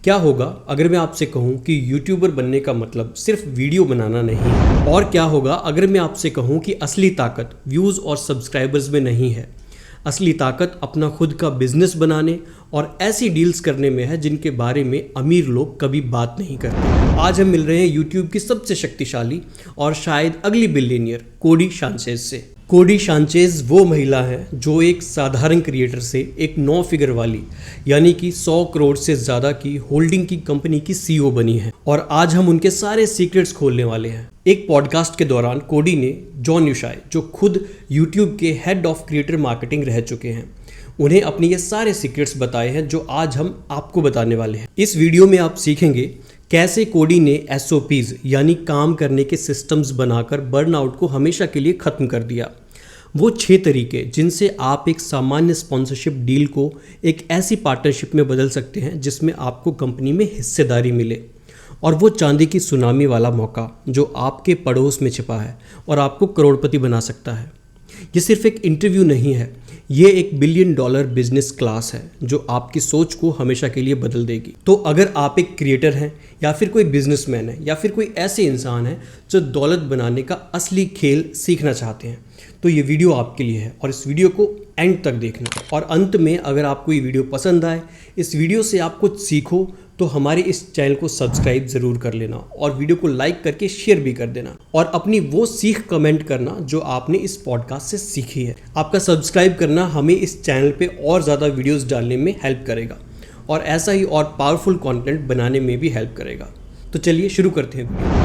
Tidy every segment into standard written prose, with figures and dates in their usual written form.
क्या होगा अगर मैं आपसे कहूं कि यूट्यूबर बनने का मतलब सिर्फ वीडियो बनाना नहीं है? और क्या होगा अगर मैं आपसे कहूं कि असली ताकत व्यूज़ और सब्सक्राइबर्स में नहीं है, असली ताकत अपना खुद का बिजनेस बनाने और ऐसी डील्स करने में है जिनके बारे में अमीर लोग कभी बात नहीं करते। आज हम मिल रहे हैं यूट्यूब की सबसे शक्तिशाली और शायद अगली बिलियनियर कोडी शानचेज से। कोडी शानचेज वो महिला है जो एक साधारण क्रिएटर से एक 9 फिगर वाली यानी कि 100 करोड़ से ज़्यादा की होल्डिंग की कंपनी की सीईओ बनी है और आज हम उनके सारे सीक्रेट्स खोलने वाले हैं। एक पॉडकास्ट के दौरान कोडी ने जॉन युशाय, जो खुद यूट्यूब के हेड ऑफ क्रिएटर मार्केटिंग रह चुके हैं, उन्हें अपने ये सारे सीक्रेट्स बताए हैं जो आज हम आपको बताने वाले हैं। इस वीडियो में आप सीखेंगे कैसे कोडी ने SOPs यानी काम करने के सिस्टम्स बनाकर बर्नआउट को हमेशा के लिए ख़त्म कर दिया। वो 6 तरीके जिनसे आप एक सामान्य स्पॉन्सरशिप डील को एक ऐसी पार्टनरशिप में बदल सकते हैं जिसमें आपको कंपनी में हिस्सेदारी मिले, और वो चांदी की सुनामी वाला मौका जो आपके पड़ोस में छिपा है और आपको करोड़पति बना सकता है। ये सिर्फ एक इंटरव्यू नहीं है, ये एक $1 बिलियन बिजनेस क्लास है जो आपकी सोच को हमेशा के लिए बदल देगी। तो अगर आप एक क्रिएटर हैं या फिर कोई बिजनेसमैन है या फिर कोई ऐसे इंसान है जो दौलत बनाने का असली खेल सीखना चाहते हैं, तो ये वीडियो आपके लिए है और इस वीडियो को एंड तक देखना। और अंत में अगर आपको ये वीडियो पसंद आए, इस वीडियो से आप कुछ सीखो, तो हमारे इस चैनल को सब्सक्राइब ज़रूर कर लेना और वीडियो को लाइक करके शेयर भी कर देना और अपनी वो सीख कमेंट करना जो आपने इस पॉडकास्ट से सीखी है। आपका सब्सक्राइब करना हमें इस चैनल पे और ज़्यादा वीडियोस डालने में हेल्प करेगा और ऐसा ही और पावरफुल कंटेंट बनाने में भी हेल्प करेगा। तो चलिए शुरू करते हैं।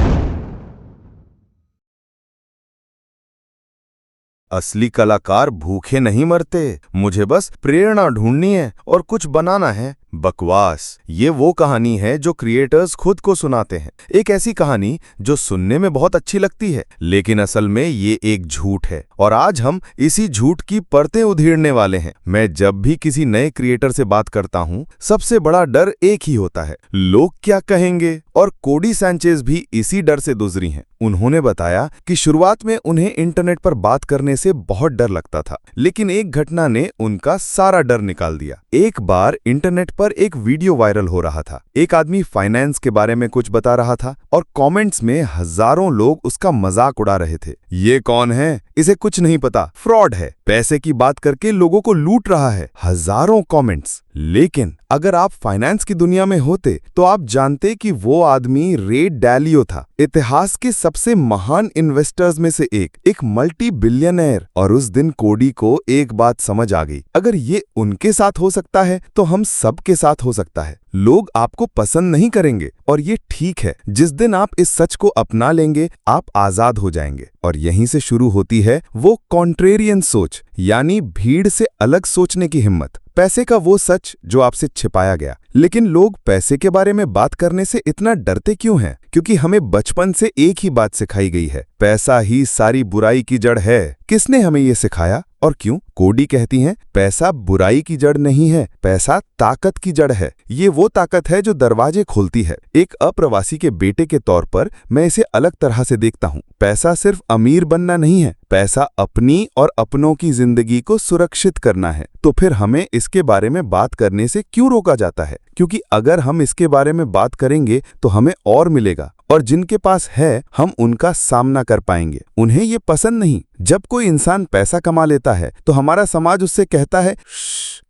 असली कलाकार भूखे नहीं मरते, मुझे बस प्रेरणा ढूंढनी है और कुछ बनाना है। बकवास। ये वो कहानी है जो क्रिएटर्स खुद को सुनाते हैं, एक ऐसी कहानी जो सुनने में बहुत अच्छी लगती है लेकिन असल में ये एक झूठ है और आज हम इसी झूठ की परतें उधेड़ने वाले हैं। मैं जब भी किसी नए क्रिएटर से बात करता हूँ, सबसे बड़ा डर एक ही होता है, लोग क्या कहेंगे। और कोडी शानचेज भी इसी डर से गुजरी हैं। उन्होंने बताया कि शुरुआत में उन्हें इंटरनेट पर बात करने से बहुत डर लगता था, लेकिन एक घटना ने उनका सारा डर निकाल दिया। एक बार इंटरनेट पर एक वीडियो वायरल हो रहा था। एक आदमी फाइनेंस के बारे में कुछ बता रहा था और कमेंट्स में हजारों लोग उसका मजाक उड़ा रहे थे। ये कौन है? इसे कुछ नहीं पता, फ्रॉड है, पैसे की बात करके लोगों को लूट रहा है। हजारों कमेंट्स। लेकिन अगर आप फाइनेंस की दुनिया में होते तो आप जानते कि वो आदमी रे डालियो था, इतिहास के सबसे महान इन्वेस्टर्स में से एक मल्टी बिलियनर। और उस दिन कोडी को एक बात समझ आ गई, अगर ये उनके साथ हो सकता है तो हम सबके साथ हो सकता है। लोग आपको पसंद नहीं करेंगे और ये ठीक है। जिस दिन आप इस सच को अपना लेंगे, आप आजाद हो जाएंगे। और यहीं से शुरू होती है वो कॉन्ट्रेरियन सोच, यानी भीड़ से अलग सोचने की हिम्मत। पैसे का वो सच जो आपसे छिपाया गया। लेकिन लोग पैसे के बारे में बात करने से इतना डरते क्यों हैं? क्योंकि हमें बचपन से एक ही बात सिखाई गई है, पैसा ही सारी बुराई की जड़ है। किसने हमें ये सिखाया और क्यों? कोडी कहती हैं, पैसा बुराई की जड़ नहीं है, पैसा ताकत की जड़ है। ये वो ताकत है जो दरवाजे खोलती है। एक अप्रवासी के बेटे के तौर पर मैं इसे अलग तरह से देखता हूँ। पैसा सिर्फ अमीर बनना नहीं है, पैसा अपनी और अपनों की जिंदगी को सुरक्षित करना है। तो फिर हमें इसके बारे में बात करने से क्यों रोका जाता है? क्योंकि अगर हम इसके बारे में बात करेंगे तो हमें और मिलेगा, और जिनके पास है हम उनका सामना कर पाएंगे। उन्हें ये पसंद नहीं। जब कोई इंसान पैसा कमा लेता है तो हमारा समाज उससे कहता है,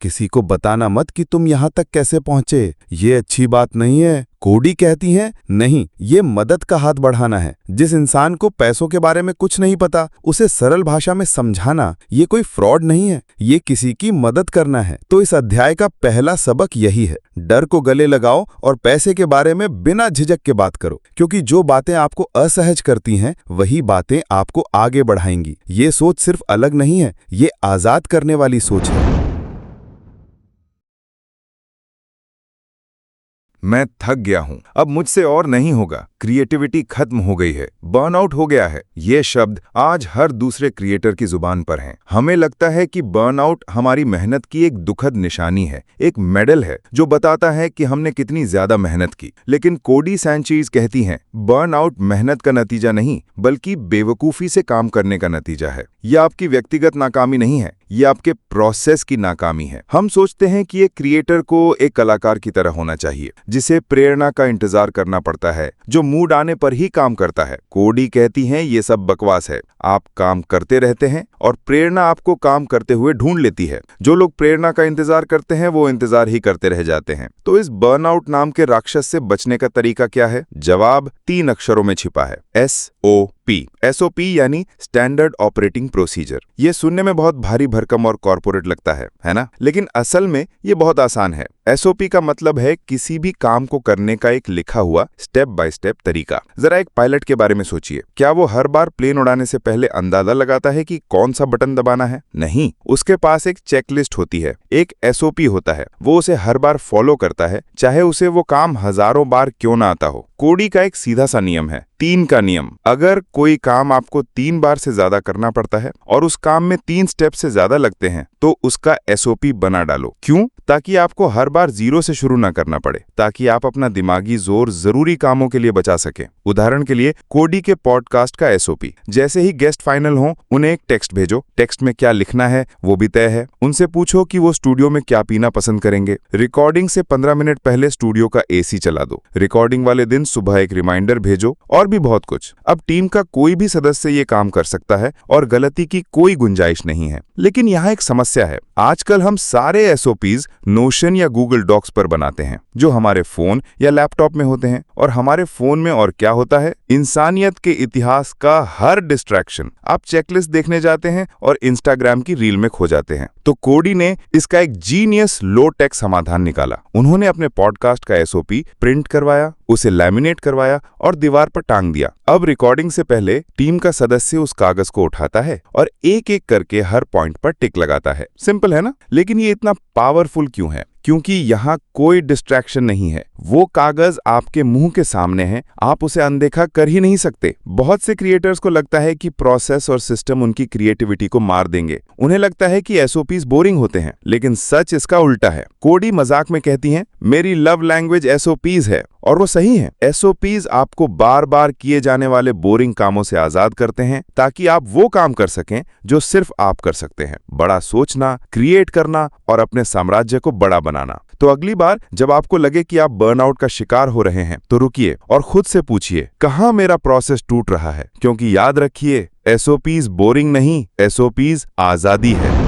किसी को बताना मत कि तुम यहाँ तक कैसे पहुंचे, ये अच्छी बात नहीं है। कोडी कहती हैं, नहीं, ये मदद का हाथ बढ़ाना है। जिस इंसान को पैसों के बारे में कुछ नहीं पता, उसे सरल भाषा में समझाना, ये कोई फ्रॉड नहीं है, ये किसी की मदद करना है। तो इस अध्याय का पहला सबक यही है, डर को गले लगाओ और पैसे के बारे में बिना झिझक के बात करो, क्योंकि जो बातें आपको असहज करती हैं वही बातें आपको आगे बढ़ाएंगी। ये सोच सिर्फ अलग नहीं है, ये आजाद करने वाली सोच है। मैं थक गया हूं, अब मुझसे और नहीं होगा। क्रिएटिविटी खत्म हो गई है, बर्नआउट हो गया है। ये शब्द आज हर दूसरे क्रिएटर की जुबान पर हैं। हमें लगता है कि बर्नआउट हमारी मेहनत की एक दुखद निशानी है, एक मेडल है जो बताता है कि हमने कितनी ज्यादा मेहनत की। लेकिन कोडी सैंचेज कहती हैं, बर्नआउट मेहनत का नतीजा नहीं बल्कि बेवकूफी से काम करने का नतीजा है। यह आपकी व्यक्तिगत नाकामी नहीं है, ये आपके प्रोसेस की नाकामी है। हम सोचते हैं कि एक क्रिएटर को एक कलाकार की तरह होना चाहिए, जिसे प्रेरणा का इंतजार करना पड़ता है, जो मूड आने पर ही काम करता है। कोडी कहती हैं ये सब बकवास है। आप काम करते रहते हैं और प्रेरणा आपको काम करते हुए ढूंढ लेती है। जो लोग प्रेरणा का इंतजार करते हैं वो इंतजार ही करते रह जाते हैं। तो इस बर्नआउट नाम के राक्षस से बचने का तरीका क्या है? जवाब 3 अक्षरों में छिपा है, SOP। SOP यानी स्टैंडर्ड ऑपरेटिंग प्रोसीजर। ये सुनने में बहुत भारी भरकम और कॉर्पोरेट लगता है ना? लेकिन असल में ये बहुत आसान है। SOP का मतलब है किसी भी काम को करने का एक लिखा हुआ स्टेप बाय स्टेप तरीका। जरा एक पायलट के बारे में सोचिए। क्या वो हर बार प्लेन उड़ाने से पहले अंदाजा लगाता है कि कौन सा बटन दबाना है? नहीं, उसके पास एक चेकलिस्ट होती है, एक SOP होता है। वो उसे हर बार फॉलो करता है, चाहे उसे वो काम हजारों बार क्यों ना आता हो। कोडी का एक सीधा सा नियम है, 3 का नियम। अगर कोई काम आपको 3 बार से ज्यादा करना पड़ता है और उस काम में 3 स्टेप से ज्यादा लगते हैं तो उसका SOP बना डालो। क्यों? ताकि आपको हर बार 0 से शुरू ना करना पड़े, ताकि आप अपना दिमागी जोर जरूरी कामों के लिए बचा सकें। उदाहरण के लिए कोडी के पॉडकास्ट का SOP, जैसे ही गेस्ट फाइनल हो उन्हें एक टेक्स्ट भेजो। टेक्स्ट में क्या लिखना है वो भी तय है। उनसे पूछो कि वो स्टूडियो में क्या पीना पसंद करेंगे। रिकॉर्डिंग से 15 मिनट पहले स्टूडियो का AC चला दो। रिकॉर्डिंग वाले दिन सुबह एक रिमाइंडर भेजो, और भी बहुत कुछ। अब टीम का कोई भी सदस्य ये काम कर सकता है और गलती की कोई गुंजाइश नहीं है। लेकिन यहाँ एक समस्या है। आजकल हम सारे SOPs नोशन या गूगल डॉक्स पर बनाते हैं, जो हमारे फोन या लैपटॉप में होते हैं। और हमारे फोन में और क्या होता है? इंसानियत के इतिहास का हर डिस्ट्रैक्शन। आप चेकलिस्ट देखने जाते हैं और इंस्टाग्राम की रील में खो जाते हैं। तो कोडी ने इसका एक जीनियस लो टेक समाधान निकाला। उन्होंने अपने पॉडकास्ट का SOP प्रिंट करवाया, उसे लैमिनेट करवाया और दीवार पर टांग दिया। अब रिकॉर्डिंग से पहले टीम का सदस्य उस कागज को उठाता है और एक एक करके हर पॉइंट पर टिक लगाता है। सिंपल है ना? लेकिन ये इतना पावरफुल क्यों है? क्योंकि यहाँ कोई डिस्ट्रैक्शन नहीं है। वो कागज आपके मुंह के सामने है, आप उसे अनदेखा कर ही नहीं सकते। बहुत से क्रिएटर्स को लगता है कि प्रोसेस और सिस्टम उनकी क्रिएटिविटी को मार देंगे। उन्हें लगता है कि SOPs बोरिंग होते हैं, लेकिन सच इसका उल्टा है। कोडी मजाक में कहती हैं, मेरी लव लैंग्वेज SOPs है, और वो सही है। SOPs आपको बार बार किए जाने वाले बोरिंग कामों से आजाद करते हैं, ताकि आप वो काम कर सकें जो सिर्फ आप कर सकते हैं। बड़ा सोचना, क्रिएट करना और अपने साम्राज्य को बड़ा बनाना। तो अगली बार जब आपको लगे कि आप बर्नआउट का शिकार हो रहे हैं, तो रुकिए और खुद से पूछिए, कहाँ मेरा प्रोसेस टूट रहा है? क्योंकि याद रखिए, SOPs बोरिंग नहीं, SOPs आजादी है।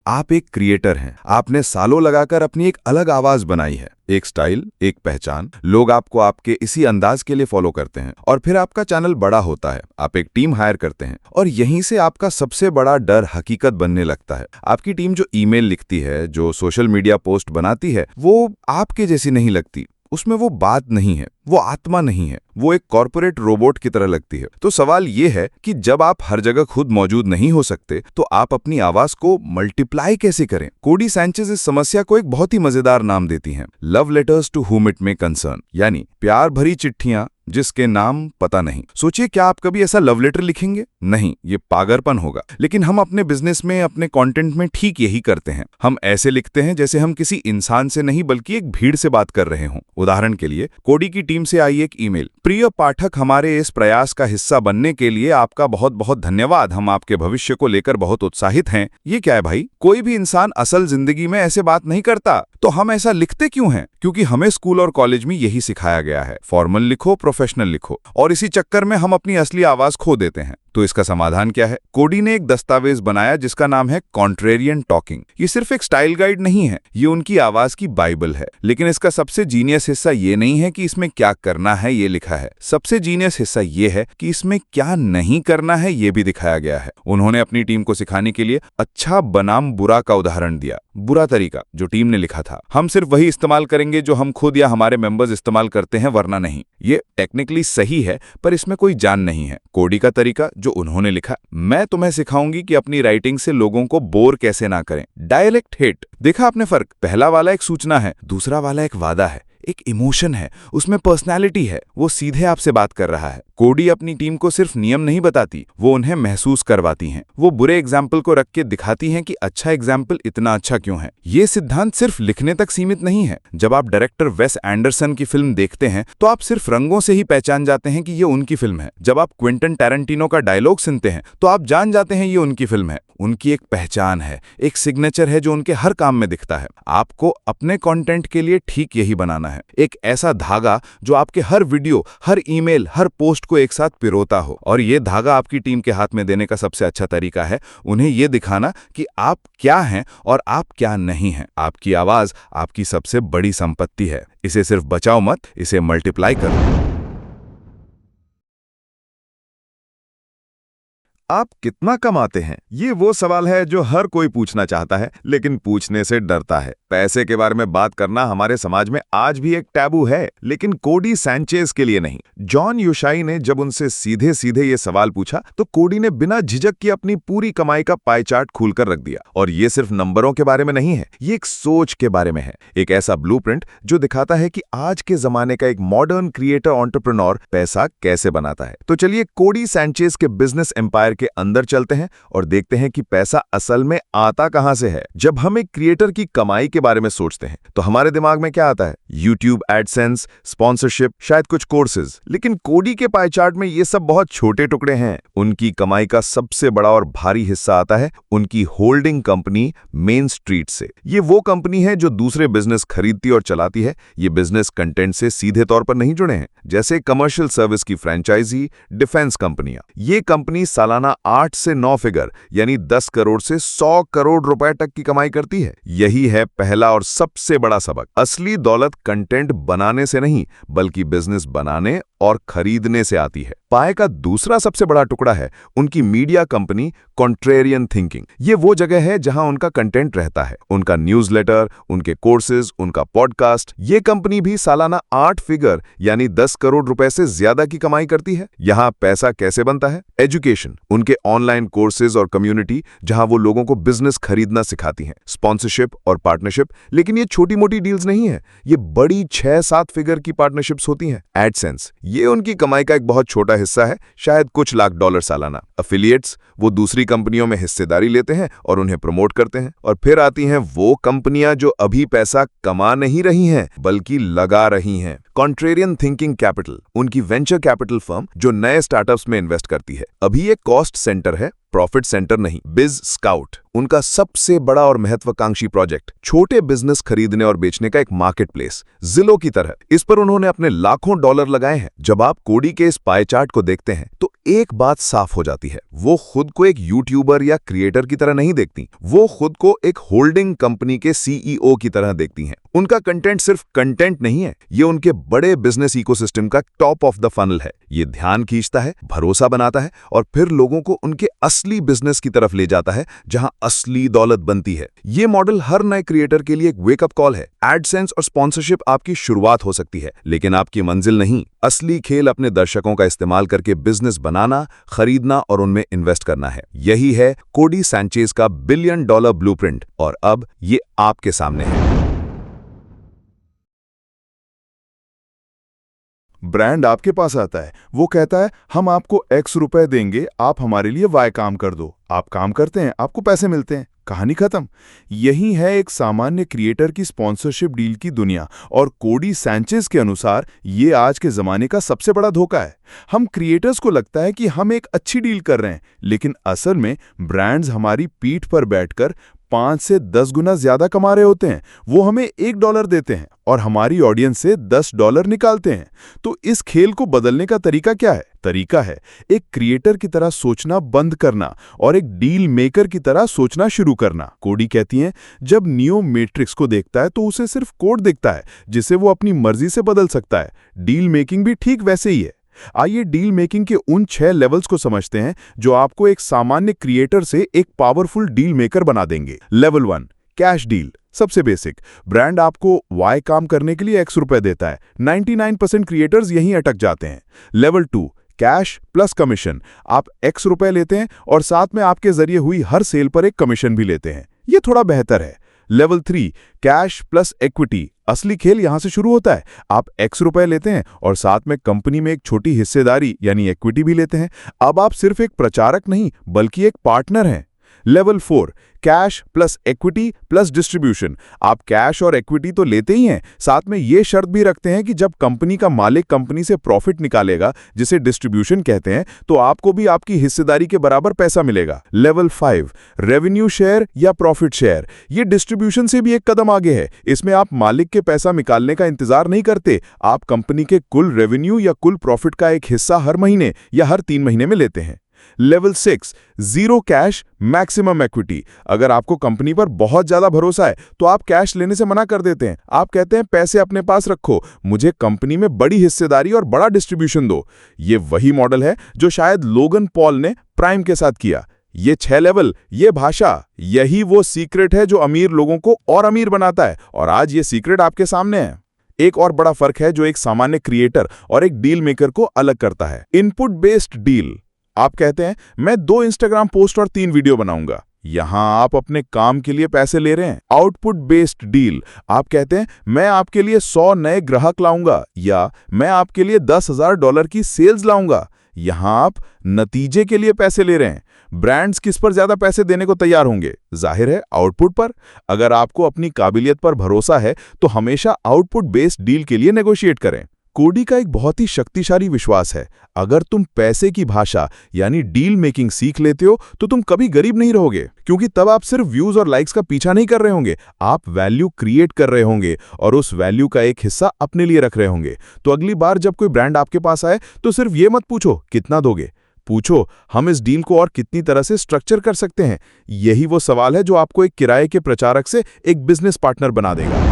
आप एक क्रिएटर हैं। आपने सालों लगाकर अपनी एक अलग आवाज बनाई है, एक स्टाइल, एक पहचान। लोग आपको आपके इसी अंदाज के लिए फॉलो करते हैं और फिर आपका चैनल बड़ा होता है। आप एक टीम हायर करते हैं और यहीं से आपका सबसे बड़ा डर हकीकत बनने लगता है। आपकी टीम जो ईमेल लिखती है, जो सोशल मीडिया पोस्ट बनाती है, वो आपके जैसी नहीं लगती। उसमें वो बात नहीं है, वो आत्मा नहीं है, वो एक कॉर्पोरेट रोबोट की तरह लगती है। तो सवाल ये है कि जब आप हर जगह खुद मौजूद नहीं हो सकते, तो आप अपनी आवाज को मल्टीप्लाई कैसे करें? कोडी सैंचेज इस समस्या को एक बहुत ही मजेदार नाम देती हैं, love letters to whom it may concern, यानी प्यार भरी चिट्ठियां जिसके नाम पता नहीं। सोचिए, क्या आप कभी ऐसा लव लेटर लिखेंगे? नहीं, ये पागलपन होगा। लेकिन हम अपने बिजनेस में, अपने कंटेंट में ठीक यही करते हैं। हम ऐसे लिखते हैं जैसे हम किसी इंसान से नहीं बल्कि एक भीड़ से बात कर रहे हों। उदाहरण के लिए, कोडी की टीम से आई एक ईमेल, प्रिय पाठक, हमारे इस प्रयास का हिस्सा बनने के लिए आपका बहुत बहुत धन्यवाद। हम आपके भविष्य को लेकर बहुत उत्साहित हैं। ये क्या है भाई? कोई भी इंसान असल जिंदगी में ऐसे बात नहीं करता। तो हम ऐसा लिखते क्यों हैं? क्योंकि हमें स्कूल और कॉलेज में यही सिखाया गया है, फॉर्मल लिखो, प्रोफेशनल लिखो, और इसी चक्कर में हम अपनी असली आवाज खो देते हैं। तो इसका समाधान क्या है? कोडी ने एक दस्तावेज बनाया जिसका नाम है कॉन्ट्रेरियन टॉकिंग। ये सिर्फ एक स्टाइल गाइड नहीं है, ये उनकी आवाज की बाइबल है। लेकिन इसका सबसे जीनियस हिस्सा ये नहीं है कि इसमें क्या करना है ये लिखा है। सबसे जीनियस हिस्सा ये है कि इसमें क्या नहीं करना है ये भी दिखाया गया है। उन्होंने अपनी टीम को सिखाने के लिए अच्छा बनाम बुरा का उदाहरण दिया। बुरा तरीका जो टीम ने लिखा था, हम सिर्फ वही इस्तेमाल करेंगे जो हम खुद या हमारे मेंबर्स इस्तेमाल करते हैं, वरना नहीं। ये टेक्निकली सही है, पर इसमें कोई जान नहीं है। कोडी का तरीका जो उन्होंने लिखा, मैं तुम्हें सिखाऊंगी कि अपनी राइटिंग से लोगों को बोर कैसे ना करें। Dialect hit. देखा आपने फर्क? पहला वाला एक सूचना है, दूसरा वाला एक वादा है, एक इमोशन है, उसमें पर्सनैलिटी है, वो सीधे आपसे बात कर रहा है। कोडी अपनी टीम को सिर्फ नियम नहीं बताती, वो उन्हें महसूस करवाती हैं। वो बुरे एग्जाम्पल को रख के दिखाती हैं कि अच्छा एग्जाम्पल इतना अच्छा क्यों है। ये सिद्धांत सिर्फ लिखने तक सीमित नहीं है। जब आप डायरेक्टर वेस एंडरसन की फिल्म देखते हैं तो आप सिर्फ रंगों से ही पहचान जाते हैं कि ये उनकी फिल्म है। जब आप क्विंटन टैरेंटिनो का डायलॉग सुनते हैं तो आप जान जाते हैं ये उनकी फिल्म है। उनकी एक पहचान है, एक सिग्नेचर है जो उनके हर काम में दिखता है। आपको अपने कंटेंट के लिए ठीक यही बनाना है, एक ऐसा धागा जो आपके हर वीडियो, हर ईमेल, हर पोस्ट को एक साथ पिरोता हो। और ये धागा आपकी टीम के हाथ में देने का सबसे अच्छा तरीका है उन्हें ये दिखाना कि आप क्या हैं और आप क्या नहीं हैं। आपकी आवाज आपकी सबसे बड़ी संपत्ति है। इसे सिर्फ बचाओ मत, इसे मल्टीप्लाई करो। आप कितना कमाते हैं? ये वो सवाल है जो हर कोई पूछना चाहता है लेकिन पूछने से डरता है। पैसे के बारे में बात करना हमारे समाज में आज भी एक टैबू है, लेकिन कोडी सैंचेज के लिए नहीं। जॉन युशाई ने जब उनसे सीधे सीधे ये सवाल पूछा तो कोडी ने बिना झिझक के अपनी पूरी कमाई का पाई चार्ट खोलकर रख दिया। और ये सिर्फ नंबरों के बारे में नहीं है, ये एक सोच के बारे में है, एक ऐसा ब्लूप्रिंट जो दिखाता है कि आज के जमाने का एक मॉडर्न क्रिएटर एंटरप्रेन्योर पैसा कैसे बनाता है। तो चलिए कोडी सैंचेज के बिजनेस एम्पायर के अंदर चलते हैं और देखते हैं कि पैसा असल में आता कहां से है। जब हम एक क्रिएटर की कमाई के बारे में सोचते हैं तो हमारे दिमाग में क्या आता है? यूट्यूब एडसेंस, स्पॉन्सरशिप, शायद कुछ कोर्सेज। लेकिन कोडी के पाई चार्ट में ये सब बहुत छोटे टुकड़े हैं। उनकी कमाई का सबसे बड़ा और भारी हिस्सा आता है उनकी होल्डिंग कंपनी मेन स्ट्रीट से। ये वो कंपनी है जो दूसरे बिजनेस खरीदती और चलाती है। ये बिजनेस कंटेंट से सीधे तौर पर नहीं जुड़े हैं, जैसे कमर्शियल सर्विस की फ्रेंचाइजी, डिफेंस कंपनियां। ये कंपनी सालाना 8 से 9 फिगर यानी 10 करोड़ से 100 करोड़ रुपए तक की कमाई करती है। यही है पहला और सबसे बड़ा सबक। असली दौलत कंटेंट बनाने से नहीं बल्कि बिजनेस बनाने और खरीदने से आती है। पाए का दूसरा सबसे बड़ा टुकड़ा है उनकी मीडिया कंपनी कॉन्ट्रेरियन थिंकिंग। ये वो जगह है जहां उनका कंटेंट रहता है, उनका न्यूज़लेटर, उनके कोर्सेज, उनका पॉडकास्ट। ये कंपनी भी सालाना 8 फिगर यानी 10 करोड़ रुपए से ज्यादा की कमाई करती है। यहां पैसा कैसे बनता है? एजुकेशन, उनके ऑनलाइन कोर्सेज और कम्युनिटी जहां वो लोगों को बिजनेस खरीदना सिखाती हैं। स्पॉन्सरशिप और पार्टनरशिप, लेकिन ये छोटी मोटी डील्स नहीं है, ये बड़ी 6-7 फिगर की पार्टनरशिप्स होती हैं। एडसेंस, ये उनकी कमाई का एक बहुत छोटा हिस्सा है, शायद कुछ लाख डॉलर सालाना। अफिलिएट्स, वो दूसरी कंपनियों में हिस्सेदारी लेते हैं और उन्हें प्रमोट करते हैं। और फिर आती हैं वो कंपनियां जो अभी पैसा कमा नहीं रही हैं बल्कि लगा रही हैं। कॉन्ट्रेरियन थिंकिंग कैपिटल, उनकी वेंचर कैपिटल फर्म जो नए स्टार्टअप्स में इन्वेस्ट करती है। अभी एक कॉस्ट सेंटर है, प्रॉफिट सेंटर नहीं। बिज स्काउट, उनका सबसे बड़ा और महत्वाकांक्षी प्रोजेक्ट, छोटे बिजनेस खरीदने और बेचने का एक मार्केट प्लेस, जिलो की तरह। इस पर उन्होंने अपने लाखों डॉलर लगाए हैं। जब आप कोडी के इस पाई चार्ट को देखते हैं तो एक बात साफ हो जाती है, वो खुद को एक यूट्यूबर या क्रिएटर की तरह नहीं देखती, वो खुद को एक होल्डिंग कंपनी के सीईओ की तरह देखती हैं। उनका कंटेंट सिर्फ कंटेंट नहीं है, ये उनके बड़े बिजनेस इकोसिस्टम का टॉप ऑफ द फनल है। ये ध्यान खींचता है, भरोसा बनाता है और फिर लोगों को उनके असली बिजनेस की तरफ ले जाता है जहां असली दौलत बनती है। ये मॉडल हर नए क्रिएटर के लिए एक वेकअप कॉल है। एडसेंस और स्पॉन्सरशिप आपकी शुरुआत हो सकती है लेकिन आपकी मंजिल नहीं। असली खेल अपने दर्शकों का इस्तेमाल करके बिजनेस बनाना, खरीदना और उनमें इन्वेस्ट करना है। यही है कोडी सैंचेज का $1 बिलियन ब्लूप्रिंट और अब ये आपके सामने है। ब्रांड आपके पास आता है, वो कहता है हम आपको X रुपए देंगे, आप हमारे लिए Y काम कर दो। आप काम करते हैं, आपको पैसे मिलते हैं, कहानी खत्म। यही है एक सामान्य क्रिएटर की स्पॉन्सरशिप डील की दुनिया और कोडी सैंचेज के अनुसार ये आज के जमाने का सबसे बड़ा धोखा है। हम क्रिएटर्स को लगता है कि हम एक अच्छी डील कर रहे हैं, लेकिन असल में ब्रांड्स हमारी पीठ पर बैठकर 5 से 10 गुना ज्यादा कमा रहे होते हैं। वो हमें $1 देते हैं और हमारी ऑडियंस से $10 निकालते हैं। तो इस खेल को बदलने का तरीका क्या है? तरीका है एक क्रिएटर की तरह सोचना बंद करना और एक डील मेकर की तरह सोचना शुरू करना। कोडी कहती हैं, जब नियो मैट्रिक्स को देखता है तो उसे सिर्फ कोड दिखता है जिसे वो अपनी मर्जी से बदल सकता है। डील मेकिंग भी ठीक वैसे ही है। आइए डील मेकिंग के उन 6 लेवल्स को समझते हैं जो आपको एक सामान्य क्रिएटर से एक पावरफुल डील मेकर बना देंगे। Level 1, cash deal. सबसे बेसिक, ब्रांड आपको Y काम करने के लिए X रुपए देता है। 99% क्रिएटर्स यहीं अटक जाते हैं। Level 2, cash plus commission. आप X रुपए लेते हैं और साथ में आपके जरिए हुई हर सेल पर एक कमीशन भी लेते हैं। ये थोड़ा बेहतर है। Level 3 cash plus equity. असली खेल यहां से शुरू होता है। आप X रुपए लेते हैं और साथ में कंपनी में एक छोटी हिस्सेदारी यानी इक्विटी भी लेते हैं। अब आप सिर्फ एक प्रचारक नहीं बल्कि एक पार्टनर हैं। Level 4 cash plus equity plus distribution. आप कैश और इक्विटी तो लेते ही हैं, साथ में ये शर्त भी रखते हैं कि जब कंपनी का मालिक कंपनी से प्रॉफिट निकालेगा, जिसे डिस्ट्रीब्यूशन कहते हैं, तो आपको भी आपकी हिस्सेदारी के बराबर पैसा मिलेगा। लेवल 5 रेवेन्यू शेयर या प्रॉफिट शेयर। ये डिस्ट्रीब्यूशन से भी एक कदम आगे है। इसमें आप मालिक के पैसा निकालने का इंतजार नहीं करते, आप कंपनी के कुल रेवेन्यू या कुल प्रॉफिट का एक हिस्सा हर महीने या हर 3 महीने में लेते हैं। Level 6 zero cash maximum equity. अगर आपको कंपनी पर बहुत ज्यादा भरोसा है तो आप कैश लेने से मना कर देते हैं। आप कहते हैं पैसे अपने पास रखो, मुझे कंपनी में बड़ी हिस्सेदारी और बड़ा डिस्ट्रीब्यूशन दो। ये वही मॉडल है जो शायद लोगन पॉल ने प्राइम के साथ किया। ये 6 लेवल, ये भाषा, यही वो सीक्रेट है जो अमीर लोगों को और अमीर बनाता है, और आज ये सीक्रेट आपके सामने है। एक और बड़ा फर्क है जो एक सामान्य क्रिएटर और एक डील मेकर को अलग करता है। Input based deal. आप कहते हैं मैं 2 इंस्टाग्राम पोस्ट और 3 वीडियो बनाऊंगा। यहां आप अपने काम के लिए पैसे ले रहे हैं। Output based deal. आप कहते हैं मैं आपके लिए 100 नए ग्राहक लाऊंगा या मैं आपके लिए $10,000 की सेल्स लाऊंगा। यहां आप नतीजे के लिए पैसे ले रहे हैं। ब्रांड्स किस पर ज्यादा पैसे देने को तैयार होंगे? जाहिर है आउटपुट पर। अगर आपको अपनी काबिलियत पर भरोसा है तो हमेशा आउटपुट बेस्ड डील के लिए नेगोशिएट करें। कोडी का एक बहुत ही शक्तिशाली विश्वास है, अगर तुम पैसे की भाषा यानी डील मेकिंग सीख लेते हो तो तुम कभी गरीब नहीं रहोगे, क्योंकि तब आप सिर्फ व्यूज और लाइक्स का पीछा नहीं कर रहे होंगे, आप वैल्यू क्रिएट कर रहे होंगे और उस वैल्यू का एक हिस्सा अपने लिए रख रहे होंगे। तो अगली बार जब कोई ब्रांड आपके पास आए तो सिर्फ ये मत पूछो कितना दोगे, पूछो हम इस डील को और कितनी तरह से स्ट्रक्चर कर सकते हैं। यही वो सवाल है जो आपको एक किराए के प्रचारक से एक बिजनेस पार्टनर बना देगा।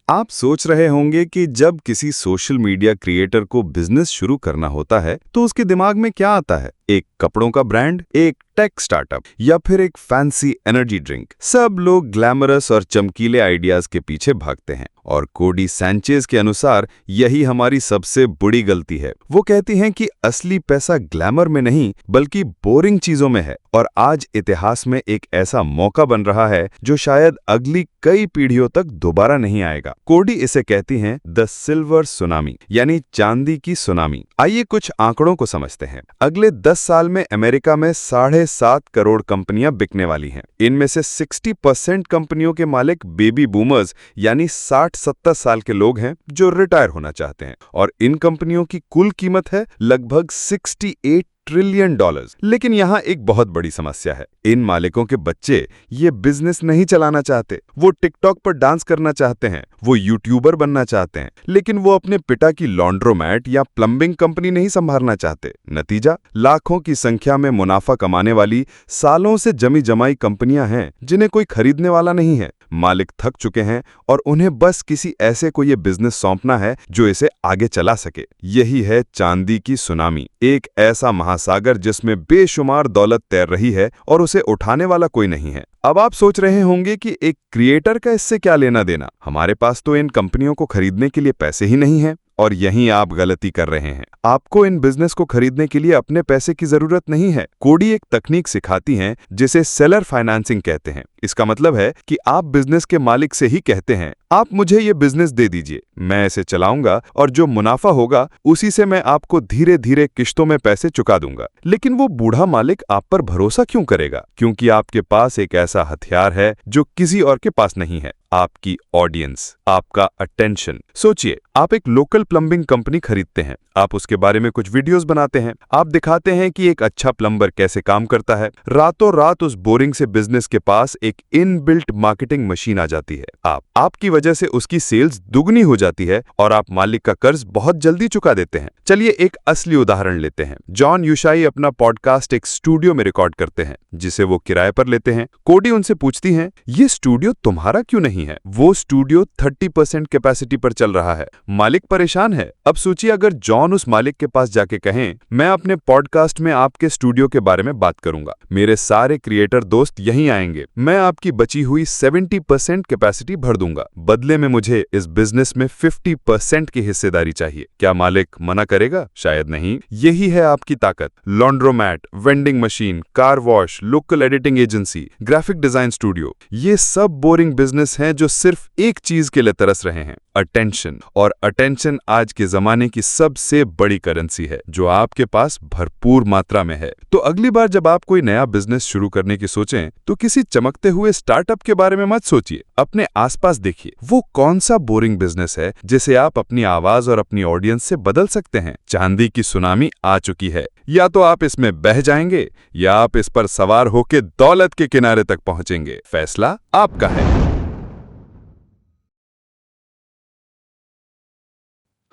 आप सोच रहे होंगे कि जब किसी सोशल मीडिया क्रिएटर को बिजनेस शुरू करना होता है तो उसके दिमाग में क्या आता है? एक कपड़ों का ब्रांड, एक टेक स्टार्टअप या फिर एक फैंसी एनर्जी ड्रिंक। सब लोग ग्लैमरस और चमकीले आइडियाज के पीछे भागते हैं और कोडी सैंचेज के अनुसार यही हमारी सबसे बड़ी गलती है। वो कहती हैं कि असली पैसा ग्लैमर में नहीं बल्कि बोरिंग चीजों में है, और आज इतिहास में एक ऐसा मौका बन रहा है जो शायद अगली कई पीढ़ियों तक दोबारा नहीं आएगा। कोडी इसे कहती हैं द सिल्वर सुनामी, यानी चांदी की सुनामी। आइए कुछ आंकड़ों को समझते हैं। अगले 10 साल में अमेरिका में 7.5 करोड़ कंपनियां बिकने वाली हैं। इनमें से 60% कंपनियों के मालिक बेबी बूमर्स यानी 60-70 साल के लोग हैं जो रिटायर होना चाहते हैं, और इन कंपनियों की कुल कीमत है लगभग $68 ट्रिलियन। लेकिन यहाँ एक बहुत बड़ी समस्या है। इन मालिकों के बच्चे ये बिजनेस नहीं चलाना चाहते। वो टिकटॉक पर डांस करना चाहते हैं, वो यूट्यूबर बनना चाहते हैं, लेकिन वो अपने पिता की लॉन्ड्रोमैट या प्लम्बिंग कंपनी नहीं संभालना चाहते। नतीजा, लाखों की संख्या में मुनाफा कमाने वाली सालों से जमी जमाई कंपनियां हैं जिन्हें कोई खरीदने वाला नहीं है। मालिक थक चुके हैं और उन्हें बस किसी ऐसे को ये बिजनेस सौंपना है जो इसे आगे चला सके। यही है चांदी की सुनामी, एक ऐसा महासागर जिसमें बेशुमार दौलत तैर रही है और उसे उठाने वाला कोई नहीं है। अब आप सोच रहे होंगे कि एक क्रिएटर का इससे क्या लेना देना, हमारे पास तो इन कंपनियों को खरीदने के लिए पैसे ही नहीं है। और यहीं आप गलती कर रहे हैं। आपको इन बिजनेस को खरीदने के लिए अपने पैसे की जरूरत नहीं है। कोडी एक तकनीक सिखाती हैं जिसे सेलर फाइनेंसिंग कहते हैं। इसका मतलब है कि आप बिजनेस के मालिक से ही कहते हैं, आप मुझे ये बिजनेस दे दीजिए, मैं इसे चलाऊंगा और जो मुनाफा होगा उसी से मैं आपको धीरे धीरे किश्तों में पैसे चुका दूंगा। लेकिन वो बूढ़ा मालिक आप पर भरोसा क्यों करेगा? क्योंकि आपके पास एक ऐसा हथियार है जो किसी और के पास नहीं है, आपकी ऑडियंस, आपका अटेंशन। सोचिए, आप एक लोकल प्लम्बिंग कंपनी खरीदते हैं, आप उसके बारे में कुछ वीडियोस बनाते हैं, आप दिखाते हैं कि एक अच्छा प्लम्बर कैसे काम करता है। रातों रात उस बोरिंग से बिजनेस के पास एक इनबिल्ट मार्केटिंग मशीन आ जाती है। आपकी वजह से उसकी सेल्स दुगनी हो जाती है और आप मालिक का कर्ज बहुत जल्दी चुका देते हैं। चलिए एक असली उदाहरण लेते हैं। जॉन युशाई अपना पॉडकास्ट एक स्टूडियो में रिकॉर्ड करते हैं जिसे वो किराए पर लेते हैं। कोडी उनसे पूछती हैं, ये स्टूडियो तुम्हारा क्यों नहीं है? वो स्टूडियो 30% कैपेसिटी पर चल रहा है। मालिक परेशान है। अब सोचिए, अगर जॉन उस मालिक के पास जाके कहें, मैं अपने पॉडकास्ट में आपके स्टूडियो के बारे में बात करूंगा, मेरे सारे क्रिएटर दोस्त यहीं आएंगे, मैं आपकी बची हुई 70% कैपेसिटी भर दूंगा, बदले में मुझे इस बिजनेस में 50% की हिस्सेदारी चाहिए। क्या मालिक मना करेगा? शायद नहीं। यही है आपकी ताकत। Laundromat, vending machine, car wash, local editing agency, graphic design studio, ये सब बोरिंग बिजनेस हैं जो सिर्फ एक चीज के लिए तरस रहे हैं, अटेंशन। और अटेंशन आज के जमाने की सबसे बड़ी करेंसी है जो आपके पास भरपूर मात्रा में है। तो अगली बार जब आप कोई नया बिजनेस शुरू करने की सोचें तो किसी चमकते हुए स्टार्टअप के बारे में मत सोचिए। अपने आसपास देखिए वो कौन सा बोरिंग बिजनेस है जिसे आप अपनी आवाज और अपनी ऑडियंस से बदल सकते हैं। चांदी की सुनामी आ चुकी है, या तो आप इसमें बह जाएंगे या आप इस पर सवार होकर दौलत के किनारे तक पहुंचेंगे। फैसला आपका है।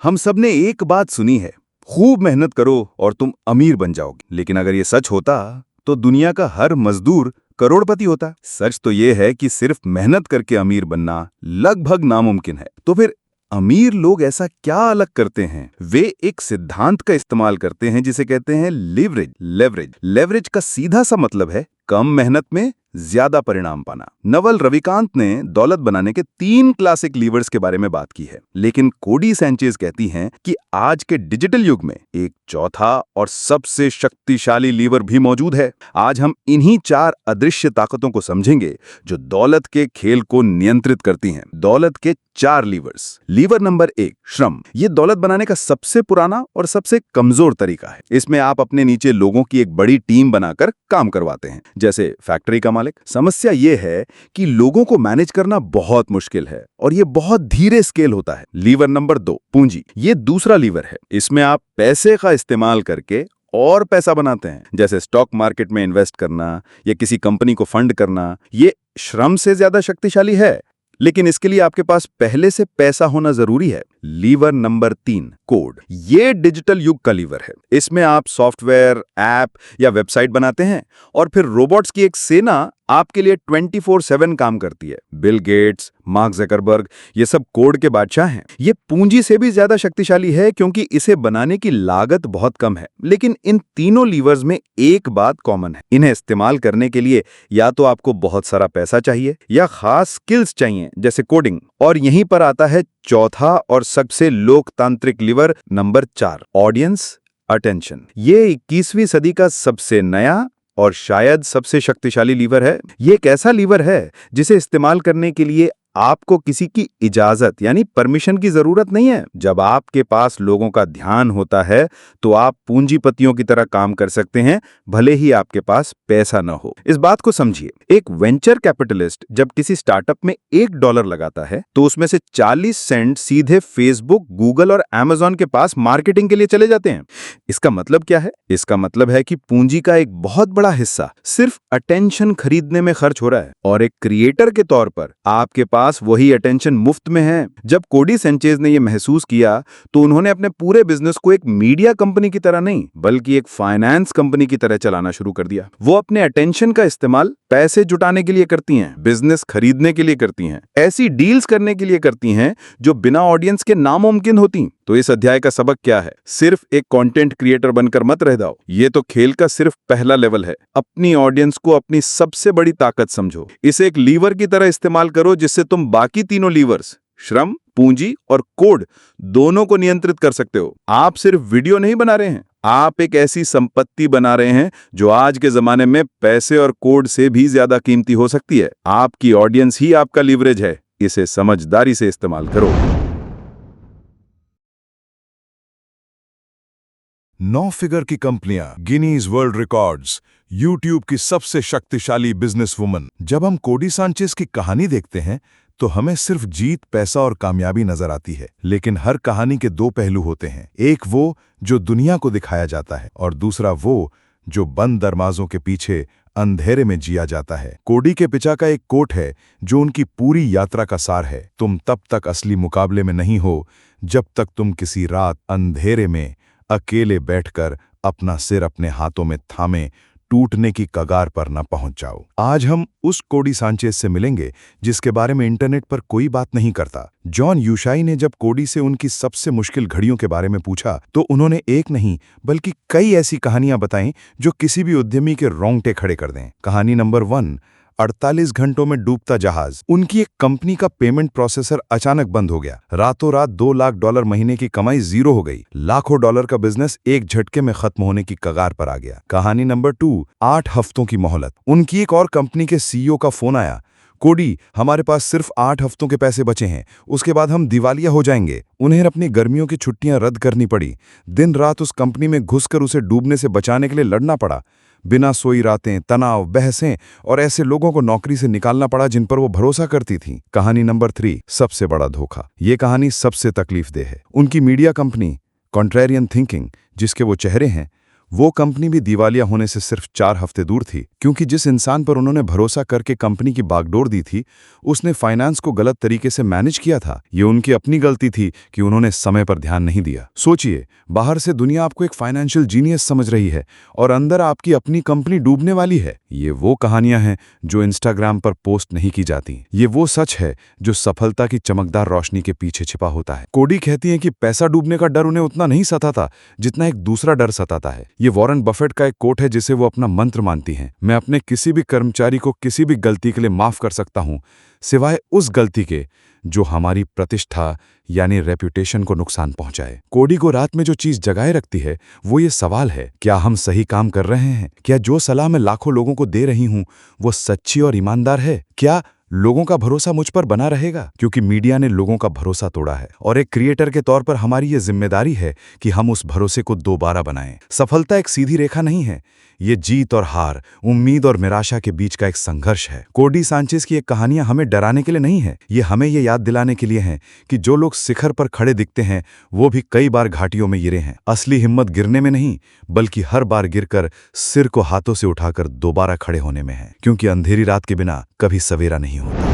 हम सबने एक बात सुनी है, खूब मेहनत करो और तुम अमीर बन जाओगे। लेकिन अगर ये सच होता तो दुनिया का हर मजदूर करोड़पति होता। सच तो ये है कि सिर्फ मेहनत करके अमीर बनना लगभग नामुमकिन है। तो फिर अमीर लोग ऐसा क्या अलग करते हैं? वे एक सिद्धांत का इस्तेमाल करते हैं जिसे कहते हैं लेवरेज। लेवरेज का सीधा सा मतलब है कम मेहनत में ज्यादा परिणाम पाना। नवल रविकांत ने दौलत बनाने के 3 क्लासिक लीवर्स के बारे में बात की है, लेकिन कोडी सैंचेज कहती हैं कि आज के डिजिटल युग में एक चौथा और सबसे शक्तिशाली लीवर भी मौजूद है। आज हम इन्हीं 4 अदृश्य ताकतों को समझेंगे जो दौलत के खेल को नियंत्रित करती हैं। दौलत के 4 लीवर्स। लीवर नंबर 1, श्रम। ये दौलत बनाने का सबसे पुराना और सबसे कमजोर तरीका है। इसमें आप अपने नीचे लोगों की एक बड़ी टीम बनाकर काम करवाते हैं, जैसे फैक्ट्री का मालिक। समस्या ये है कि लोगों को मैनेज करना बहुत मुश्किल है और ये बहुत धीरे स्केल होता है। लीवर नंबर 2, पूंजी। ये दूसरा लीवर है। इसमें आप पैसे का इस्तेमाल करके और पैसा बनाते हैं, जैसे स्टॉक मार्केट में इन्वेस्ट करना या किसी कंपनी को फंड करना। ये श्रम से ज्यादा शक्तिशाली है, लेकिन इसके लिए आपके पास पहले से पैसा होना जरूरी है। Lever number 3, code. ये डिजिटल युग का लीवर है। इसमें आप सॉफ्टवेयर, ऐप या वेबसाइट बनाते हैं और फिर रोबोट्स की एक सेना आपके लिए 24/7 काम करती है। बिल गेट्स, मार्क ज़करबर्ग, ये सब कोड के बादशाह हैं। ये पूंजी से भी ज्यादा शक्तिशाली है क्योंकि इसे बनाने की लागत बहुत कम है। लेकिन इन तीनों लीवर्स में एक बात कॉमन है, इन्हें इस्तेमाल करने के लिए या तो आपको बहुत सारा पैसा चाहिए या खास स्किल्स चाहिए, जैसे कोडिंग। और यहीं पर आता है चौथा और सबसे लोकतांत्रिक लीवर नंबर 4, ऑडियंस अटेंशन। ये 21वीं सदी का सबसे नया और शायद सबसे शक्तिशाली लीवर है। ये एक ऐसा लीवर है जिसे इस्तेमाल करने के लिए आपको किसी की इजाजत यानी परमिशन की जरूरत नहीं है। जब आपके पास लोगों का ध्यान होता है तो आप पूंजीपतियों की तरह काम कर सकते हैं, भले ही आपके पास पैसा न हो। इस बात को समझिए, एक वेंचर कैपिटलिस्ट जब किसी स्टार्टअप में $1 लगाता है तो उसमें से 40 सेंट सीधे फेसबुक, गूगल और अमेज़न के पास मार्केटिंग के लिए चले जाते हैं। इसका मतलब क्या है? इसका मतलब है कि पूंजी का एक बहुत बड़ा हिस्सा सिर्फ अटेंशन खरीदने में खर्च हो रहा है, और एक क्रिएटर के तौर पर आपके पास वही अटेंशन मुफ्त में है। जब कोडी सैंचेज ने यह महसूस किया तो उन्होंने अपने पूरे बिजनेस को एक मीडिया कंपनी की तरह नहीं बल्कि एक फाइनेंस कंपनी की तरह चलाना शुरू कर दिया। वो अपने अटेंशन का इस्तेमाल पैसे जुटाने के लिए करती हैं, बिजनेस खरीदने के लिए करती हैं, ऐसी डील्स करने के लिए करती हैं जो बिना ऑडियंस के नामुमकिन होती। तो इस अध्याय का सबक क्या है? सिर्फ एक कंटेंट क्रिएटर बनकर मत रह जाओ। ये तो खेल का सिर्फ पहला लेवल है। अपनी ऑडियंस को अपनी सबसे बड़ी ताकत समझो, इसे एक लीवर की तरह इस्तेमाल करो जिससे तुम बाकी तीनों लीवर्स, श्रम, पूंजी और कोड, दोनों को नियंत्रित कर सकते हो। आप सिर्फ वीडियो नहीं बना रहे हैं, आप एक ऐसी संपत्ति बना रहे हैं जो आज के जमाने में पैसे और कोड से भी ज्यादा कीमती हो सकती है। आपकी ऑडियंस ही आपका लीवरेज है, इसे समझदारी से इस्तेमाल करो। 9 फिगर की कंपनियां, गिनीज वर्ल्ड रिकॉर्ड्स, यूट्यूब की सबसे शक्तिशाली बिजनेस वुमन। जब हम कोडी सांचेज की कहानी देखते हैं तो हमें सिर्फ जीत, पैसा और कामयाबी नजर आती है, लेकिन हर कहानी के 2 पहलू होते हैं। एक वो जो दुनिया को दिखाया जाता है और दूसरा वो जो बंद दरवाजों के पीछे अंधेरे में जिया जाता है। कोडी के पिता का एक कोट है जो उनकी पूरी यात्रा का सार है, तुम तब तक असली मुकाबले में नहीं हो जब तक तुम किसी रात अंधेरे में अकेले बैठकर अपना सिर अपने हाथों में थामे टूटने की कगार पर न पहुंच जाओ। आज हम उस कोडी सांचेज से मिलेंगे जिसके बारे में इंटरनेट पर कोई बात नहीं करता। जॉन यूशाई ने जब कोडी से उनकी सबसे मुश्किल घड़ियों के बारे में पूछा तो उन्होंने एक नहीं बल्कि कई ऐसी कहानियां बताईं जो किसी भी उद्यमी के रोंगटे खड़े कर दें। कहानी नंबर 1, 48 घंटों में डूबता जहाज। उनकी एक कंपनी का पेमेंट प्रोसेसर अचानक बंद हो गया। रातों रात $2 लाख महीने की कमाई जीरो हो गई। लाखों डॉलर का बिजनेस एक झटके में खत्म होने की कगार पर आ गया। कहानी नंबर 2, 8 हफ्तों की मोहलत। उनकी एक और कंपनी के सीईओ का फोन आया, कोडी, हमारे पास सिर्फ 8 हफ्तों के पैसे बचे हैं, उसके बाद हम दिवालिया हो जाएंगे। उन्हें अपनी गर्मियों की छुट्टियां रद्द करनी पड़ी। दिन रात उस कंपनी में घुसकर उसे डूबने से बचाने के लिए लड़ना पड़ा। बिना सोई रातें, तनाव, बहसें और ऐसे लोगों को नौकरी से निकालना पड़ा जिन पर वो भरोसा करती थी। कहानी नंबर 3, सबसे बड़ा धोखा। ये कहानी सबसे तकलीफदेह है। उनकी मीडिया कंपनी कॉन्ट्रेरियन थिंकिंग, जिसके वो चेहरे हैं, वो कंपनी भी दिवालिया होने से सिर्फ 4 हफ्ते दूर थी, क्योंकि जिस इंसान पर उन्होंने भरोसा करके कंपनी की बागडोर दी थी, उसने फाइनेंस को गलत तरीके से मैनेज किया था। ये उनकी अपनी गलती थी कि उन्होंने समय पर ध्यान नहीं दिया। सोचिए, बाहर से दुनिया आपको एक फाइनेंशियल जीनियस समझ रही है और अंदर आपकी अपनी कंपनी डूबने वाली है। ये वो कहानियां हैं जो इंस्टाग्राम पर पोस्ट नहीं की जाती। ये वो सच है जो सफलता की चमकदार रोशनी के पीछे छिपा होता है। कोडी कहती हैं कि पैसा डूबने का डर उन्हें उतना नहीं सताता जितना एक दूसरा डर सताता है। ये वॉरेन बफेट का एक कोट है जिसे वो अपना मंत्र मानती हैं। मैं अपने किसी भी कर्मचारी को किसी भी गलती के लिए माफ कर सकता हूं, सिवाय उस गलती के जो हमारी प्रतिष्ठा यानी रेप्यूटेशन को नुकसान पहुंचाए। कोडी को रात में जो चीज जगाए रखती है वो ये सवाल है, क्या हम सही काम कर रहे हैं? क्या जो सलाह मैं लाखों लोगों को दे रही हूं वो सच्ची और ईमानदार है? क्या लोगों का भरोसा मुझ पर बना रहेगा? क्योंकि मीडिया ने लोगों का भरोसा तोड़ा है और एक क्रिएटर के तौर पर हमारी ये जिम्मेदारी है कि हम उस भरोसे को दोबारा बनाएं। सफलता एक सीधी रेखा नहीं है, ये जीत और हार, उम्मीद और निराशा के बीच का एक संघर्ष है। कोडी सांचेज की एक कहानियां हमें डराने के लिए नहीं है, ये हमें ये याद दिलाने के लिए हैं कि जो लोग शिखर पर खड़े दिखते हैं वो भी कई बार घाटियों में गिरे हैं। असली हिम्मत गिरने में नहीं, बल्कि हर बार गिरकर सिर को हाथों से उठाकर दोबारा खड़े होने में है, क्योंकि अंधेरी रात के बिना कभी सवेरा नहीं होता।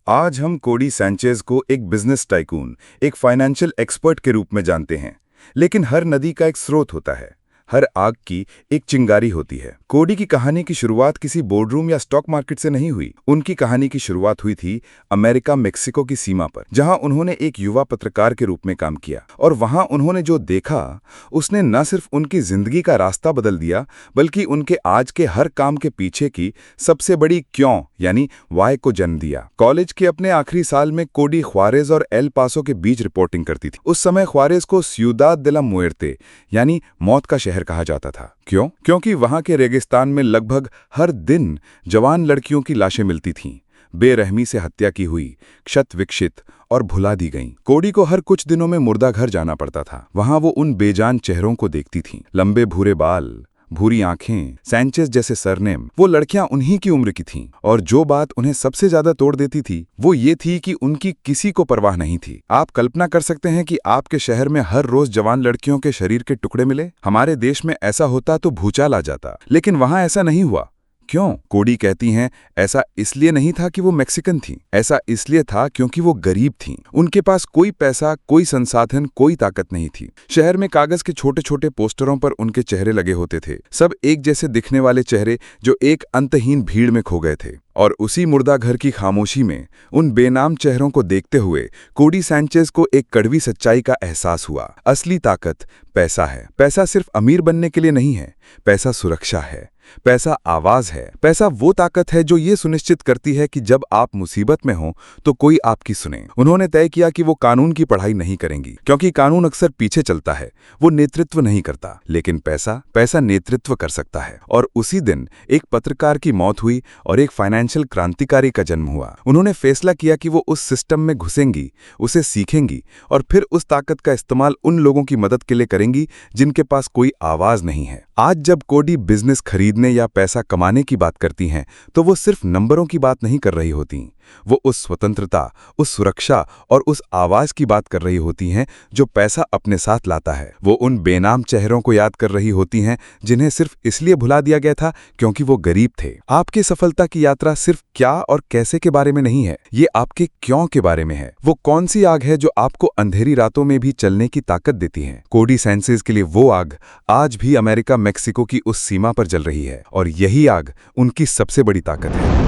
आज हम कोडी सैंचेज को एक बिजनेस टाइकून, एक फाइनेंशियल एक्सपर्ट के रूप में जानते हैं, लेकिन हर नदी का एक स्रोत होता है, हर आग की एक चिंगारी होती है। कोडी की कहानी की शुरुआत किसी बोर्डरूम या स्टॉक मार्केट से नहीं हुई। उनकी कहानी की शुरुआत हुई थी अमेरिका मेक्सिको की सीमा पर, जहां उन्होंने एक युवा पत्रकार के रूप में काम किया। और वहां उन्होंने जो देखा उसने न सिर्फ उनकी जिंदगी का रास्ता बदल दिया, बल्कि उनके आज के हर काम के पीछे की सबसे बड़ी क्यों यानी वाई को जन्म दिया। कॉलेज के अपने आखिरी साल में कोडी ख्वारेज और एल पासो के बीच रिपोर्टिंग करती थी। उस समय ख्वारेज को सियुदाद दे ला मुएर्ते यानी मौत का शहर कहा जाता था। क्यों? क्योंकि वहां के रेगिस्तान में लगभग हर दिन जवान लड़कियों की लाशें मिलती थीं, बेरहमी से हत्या की हुई, क्षत विक्षित और भुला दी गईं। कोडी को हर कुछ दिनों में मुर्दा घर जाना पड़ता था। वहां वो उन बेजान चेहरों को देखती थीं, लंबे भूरे बाल, भूरी आंखें, सैंचेज जैसे सरनेम। वो लड़कियां उन्हीं की उम्र की थीं, और जो बात उन्हें सबसे ज्यादा तोड़ देती थी वो ये थी कि उनकी किसी को परवाह नहीं थी। आप कल्पना कर सकते हैं कि आपके शहर में हर रोज जवान लड़कियों के शरीर के टुकड़े मिले। हमारे देश में ऐसा होता तो भूचाल आ जाता, लेकिन वहां ऐसा नहीं हुआ। क्यों? कोडी कहती हैं, ऐसा इसलिए नहीं था कि वो मैक्सिकन थीं, ऐसा इसलिए था क्योंकि वो गरीब थीं। उनके पास कोई पैसा, कोई संसाधन, कोई ताकत नहीं थी। शहर में कागज के छोटे छोटे पोस्टरों पर उनके चेहरे लगे होते थे, सब एक जैसे दिखने वाले चेहरे जो एक अंतहीन भीड़ में खो गए थे। और उसी मुर्दा घर की खामोशी में उन बेनाम चेहरों को देखते हुए कोडी सैंचेज को एक कड़वी सच्चाई का एहसास हुआ। असली ताकत पैसा है। पैसा सिर्फ अमीर बनने के लिए नहीं है, पैसा सुरक्षा है, पैसा आवाज है, पैसा वो ताकत है जो ये सुनिश्चित करती है कि जब आप मुसीबत में हो तो कोई आपकी सुने। उन्होंने तय किया कि वो कानून की पढ़ाई नहीं करेंगी, क्योंकि कानून अक्सर पीछे चलता है, वो नेतृत्व नहीं करता, लेकिन पैसा नेतृत्व कर सकता है। और उसी दिन एक पत्रकार की मौत हुई और एक फाइनेंशियल क्रांतिकारी का जन्म हुआ। उन्होंने फैसला किया कि वो उस सिस्टम में घुसेंगी, उसे सीखेंगी और फिर उस ताकत का इस्तेमाल उन लोगों की मदद के लिए करेंगी जिनके पास कोई आवाज नहीं है। आज जब कोडी बिजनेस खरीदने या पैसा कमाने की बात करती हैं तो वो सिर्फ नंबरों की बात नहीं कर रही होती, वो उस स्वतंत्रता, उस सुरक्षा और उस आवाज की बात कर रही होती हैं जो पैसा अपने साथ लाता है। वो उन बेनाम चेहरों को याद कर रही होती हैं जिन्हें सिर्फ इसलिए भुला दिया गया था क्योंकि वो गरीब थे। आपकी सफलता की यात्रा सिर्फ क्या और कैसे के बारे में नहीं है, ये आपके क्यों के बारे में है। वो कौन सी आग है जो आपको अंधेरी रातों में भी चलने की ताकत देती है। कोडी सैंचेज के लिए वो आग आज भी अमेरिका मेक्सिको की उस सीमा पर जल रही है, और यही आग उनकी सबसे बड़ी ताकत है।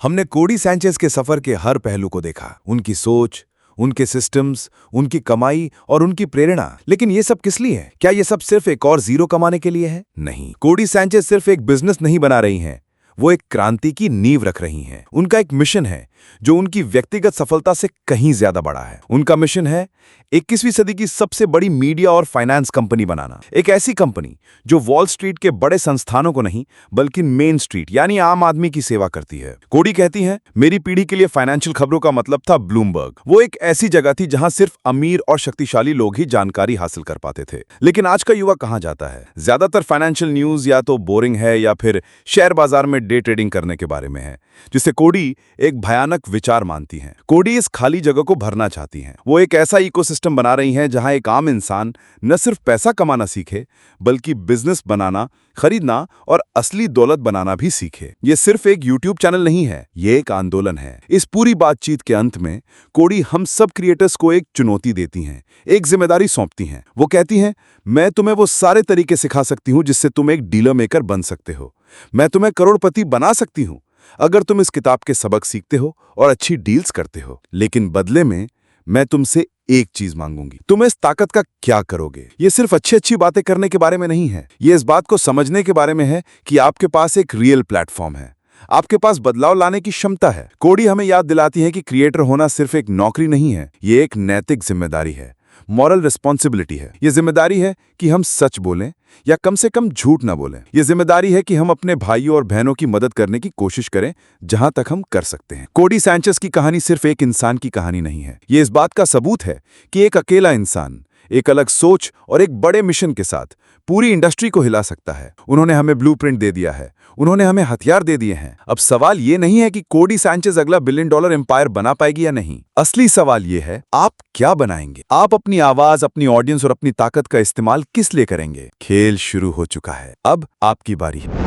हमने कोडी सैंचेज के सफर के हर पहलू को देखा, उनकी सोच, उनके सिस्टम्स, उनकी कमाई और उनकी प्रेरणा। लेकिन ये सब किस लिए है? क्या ये सब सिर्फ एक और जीरो कमाने के लिए है? नहीं, कोडी सैंचेज सिर्फ एक बिजनेस नहीं बना रही हैं, वो एक क्रांति की नींव रख रही हैं। उनका एक मिशन है जो उनकी व्यक्तिगत सफलता से कहीं ज्यादा बड़ा है। उनका मिशन है 21वीं सदी की सबसे बड़ी मीडिया और फाइनेंस कंपनी बनाना। एक ऐसी कंपनी जो वॉल स्ट्रीट के बड़े संस्थानों को नहीं बल्कि मेन स्ट्रीट यानी आम आदमी की सेवा करती है। कोडी कहती हैं, मेरी पीढ़ी के लिए फाइनेंशियल खबरों का मतलब था ब्लूमबर्ग। वो एक ऐसी जगह थी जहां सिर्फ अमीर और शक्तिशाली लोग ही जानकारी हासिल कर पाते थे। लेकिन आज का युवा कहां जाता है? ज्यादातर फाइनेंशियल न्यूज या तो बोरिंग है या फिर शेयर बाजार में डे ट्रेडिंग करने के बारे में है, जिसे कोडी एक भयानक विचार मानती हैं। कोडी इस खाली जगह को भरना चाहती हैं। वो एक ऐसा इकोसिस्टम बना रही हैं जहां एक आम इंसान न सिर्फ पैसा कमाना सीखे बल्कि बिजनेस बनाना, खरीदना और असली दौलत बनाना भी सीखे। ये सिर्फ एक यूट्यूब चैनल नहीं है, ये एक आंदोलन है। इस पूरी बातचीत के अंत में कोडी हम सब क्रिएटर्स को एक चुनौती देती हैं, एक जिम्मेदारी सौंपती हैं। वो कहती हैं, मैं तुम्हें वो सारे तरीके सिखा सकती हूं जिससे तुम एक डीलर मेकर बन सकते हो। मैं तुम्हें करोड़पति बना सकती हूं अगर तुम इस किताब के सबक सीखते हो और अच्छी डील्स करते हो। लेकिन बदले में मैं तुमसे एक चीज मांगूंगी, तुम इस ताकत का क्या करोगे? ये सिर्फ अच्छी बातें करने के बारे में नहीं है, ये इस बात को समझने के बारे में है कि आपके पास एक रियल प्लेटफॉर्म है, आपके पास बदलाव लाने की क्षमता है। कोडी हमें याद दिलाती है कि क्रिएटर होना सिर्फ एक नौकरी नहीं है, ये एक नैतिक जिम्मेदारी है, मॉरल रिस्पॉन्सिबिलिटी है। ये जिम्मेदारी है कि हम सच बोलें या कम से कम झूठ ना बोलें। ये जिम्मेदारी है कि हम अपने भाइयों और बहनों की मदद करने की कोशिश करें जहां तक हम कर सकते हैं। कोडी सैंचेज की कहानी सिर्फ एक इंसान की कहानी नहीं है, ये इस बात का सबूत है कि एक अकेला इंसान एक अलग सोच और एक बड़े मिशन के साथ पूरी इंडस्ट्री को हिला सकता है। उन्होंने हमें ब्लूप्रिंट दे दिया है, उन्होंने हमें हथियार दे दिए हैं। अब सवाल ये नहीं है कि कोडी सैंचेज अगला $1 बिलियन एम्पायर बना पाएगी या नहीं। असली सवाल ये है, आप क्या बनाएंगे? आप अपनी आवाज, अपनी ऑडियंस और अपनी ताकत का इस्तेमाल किस लिए करेंगे? खेल शुरू हो चुका है, अब आपकी बारी है।